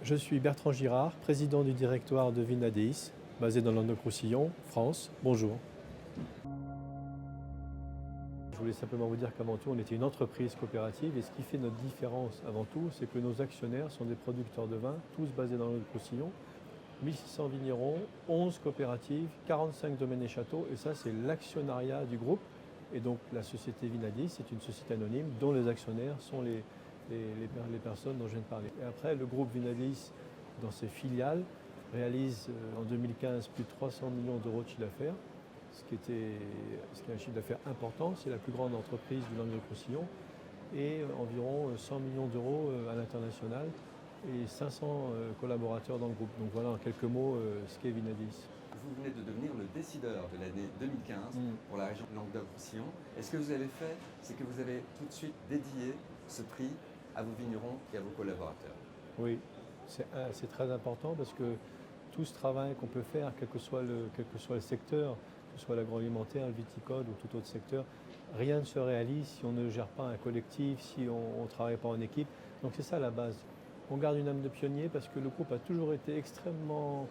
Je suis Bertrand Girard, président du directoire de Vinadis, basé dans Languedoc-Roussillon, France. Bonjour. Je voulais simplement vous dire qu'avant tout, on était une entreprise coopérative et ce qui fait notre différence avant tout, c'est que nos actionnaires sont des producteurs de vin, tous basés dans Languedoc-Roussillon, 1600 vignerons, 11 coopératives, 45 domaines et châteaux, et ça c'est l'actionnariat du groupe. Et donc la société Vinadis, c'est une société anonyme dont les actionnaires sont les personnes dont je viens de parler. Et après, le groupe Vinadis, dans ses filiales, réalise en 2015 plus de 300 millions d'euros de chiffre d'affaires, ce qui est un chiffre d'affaires important. C'est la plus grande entreprise du Languedoc-Roussillon et environ 100 millions d'euros à l'international et 500 collaborateurs dans le groupe. Donc voilà en quelques mots ce qu'est Vinadis. Vous venez de devenir le décideur de l'année 2015 pour la région Languedoc-Roussillon. Et ce que vous avez fait, c'est que vous avez tout de suite dédié ce prix à vos vignerons et à vos collaborateurs. Oui, c'est très important parce que tout ce travail qu'on peut faire, quel que soit le secteur, que ce soit l'agroalimentaire, le viticole ou tout autre secteur, rien ne se réalise si on ne gère pas un collectif, si on ne travaille pas en équipe. Donc c'est ça la base. On garde une âme de pionnier parce que le groupe a toujours été extrêmement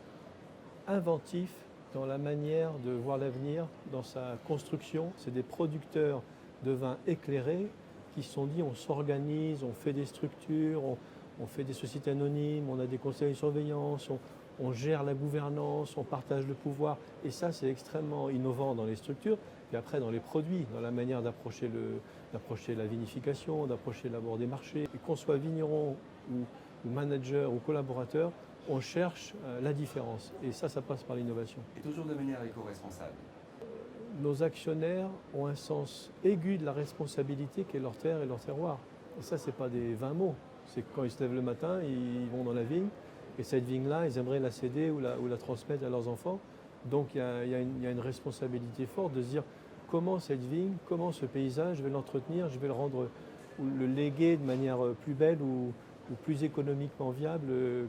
inventif dans la manière de voir l'avenir, dans sa construction. C'est des producteurs de vins éclairés qui se sont dit on s'organise, on fait des structures, on fait des sociétés anonymes, on a des conseils de surveillance, on gère la gouvernance, on partage le pouvoir. Et ça, c'est extrêmement innovant dans les structures. Puis après, dans les produits, dans la manière d'approcher la vinification, d'approcher l'abord des marchés. Et qu'on soit vigneron ou manager ou collaborateur, on cherche la différence. Et ça passe par l'innovation. Et toujours de manière éco-responsable. Nos actionnaires ont un sens aigu de la responsabilité qu'est leur terre et leur terroir. Et ça, ce n'est pas des vains mots. C'est que quand ils se lèvent le matin, ils vont dans la vigne. Et cette vigne-là, ils aimeraient la céder ou la transmettre à leurs enfants. Donc il y a une responsabilité forte de se dire comment cette vigne, comment ce paysage, je vais l'entretenir, je vais le rendre, ou le léguer de manière plus belle ou plus économiquement viable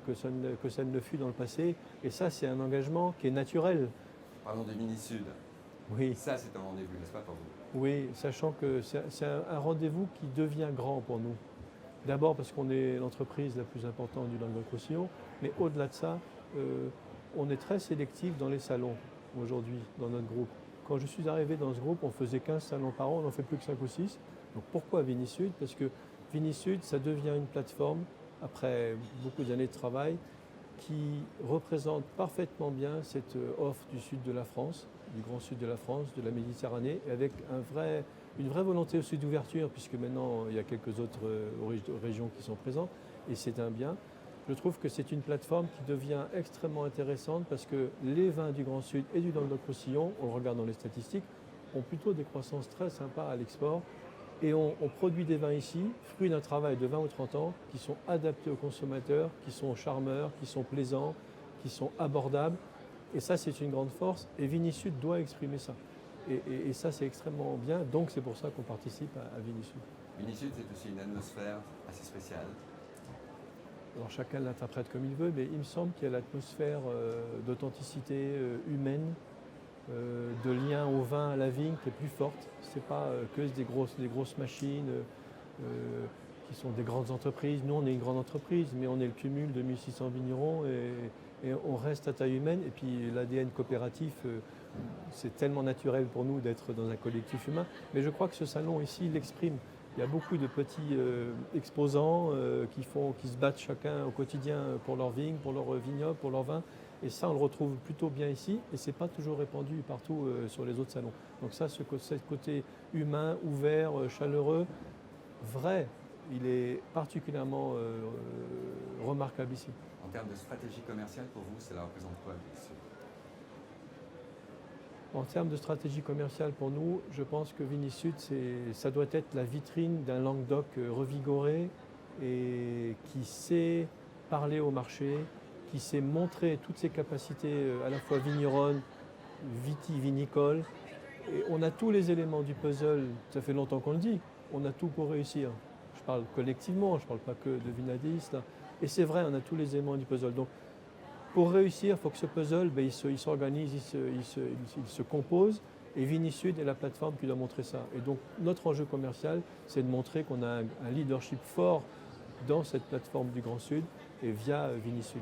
que ça ne le fut dans le passé. Et ça, c'est un engagement qui est naturel. Parlons de Vinisud. Oui. Ça, c'est un rendez-vous, n'est-ce pas, pour vous? Oui, sachant que c'est un rendez-vous qui devient grand pour nous. D'abord parce qu'on est l'entreprise la plus importante du Languedoc-Roussillon, mais au-delà de ça, on est très sélectif dans les salons aujourd'hui, dans notre groupe. Quand je suis arrivé dans ce groupe, on faisait 15 salons par an, on n'en fait plus que 5 ou 6. Donc pourquoi Vinisud? Parce que Vinisud, ça devient une plateforme, après beaucoup d'années de travail, qui représente parfaitement bien cette offre du sud de la France, du grand sud de la France, de la Méditerranée, avec une vraie volonté aussi d'ouverture, puisque maintenant il y a quelques autres régions qui sont présentes, et c'est un bien. Je trouve que c'est une plateforme qui devient extrêmement intéressante parce que les vins du Grand Sud et du Languedoc-Roussillon, on le regarde dans les statistiques, ont plutôt des croissances très sympas à l'export. Et on produit des vins ici, fruits d'un travail de 20 ou 30 ans, qui sont adaptés aux consommateurs, qui sont charmeurs, qui sont plaisants, qui sont abordables. Et ça, c'est une grande force. Et Vinisud doit exprimer ça. Et ça, c'est extrêmement bien. Donc, c'est pour ça qu'on participe à Vinisud. Vinisud, c'est aussi une atmosphère assez spéciale. Alors, chacun l'interprète comme il veut, mais il me semble qu'il y a l'atmosphère d'authenticité humaine, de lien au vin, à la vigne qui est plus forte. Ce n'est pas que des grosses machines qui sont des grandes entreprises. Nous, on est une grande entreprise, mais on est le cumul de 1600 vignerons et on reste à taille humaine. Et puis l'ADN coopératif, c'est tellement naturel pour nous d'être dans un collectif humain. Mais je crois que ce salon ici l'exprime. Il y a beaucoup de petits exposants qui se battent chacun au quotidien pour leur vigne, pour leur vignoble, pour leur vin. Et ça, on le retrouve plutôt bien ici et ce n'est pas toujours répandu partout sur les autres salons. Donc ça, ce côté humain, ouvert, chaleureux, vrai, il est particulièrement remarquable ici. En termes de stratégie commerciale, pour vous, cela représente quoi, Vinisud? En termes de stratégie commerciale pour nous, je pense que Vinisud, ça doit être la vitrine d'un Languedoc revigoré et qui sait parler au marché, qui sait montrer toutes ses capacités à la fois vigneronnes, vitivinicoles. Et on a tous les éléments du puzzle, ça fait longtemps qu'on le dit, on a tout pour réussir. Je parle collectivement, je ne parle pas que de Vinadis. Là. Et c'est vrai, on a tous les éléments du puzzle. Donc, pour réussir, il faut que ce puzzle, il s'organise, il se compose. Et Vinisud est la plateforme qui doit montrer ça. Et donc, notre enjeu commercial, c'est de montrer qu'on a un leadership fort dans cette plateforme du Grand Sud et via Vinisud.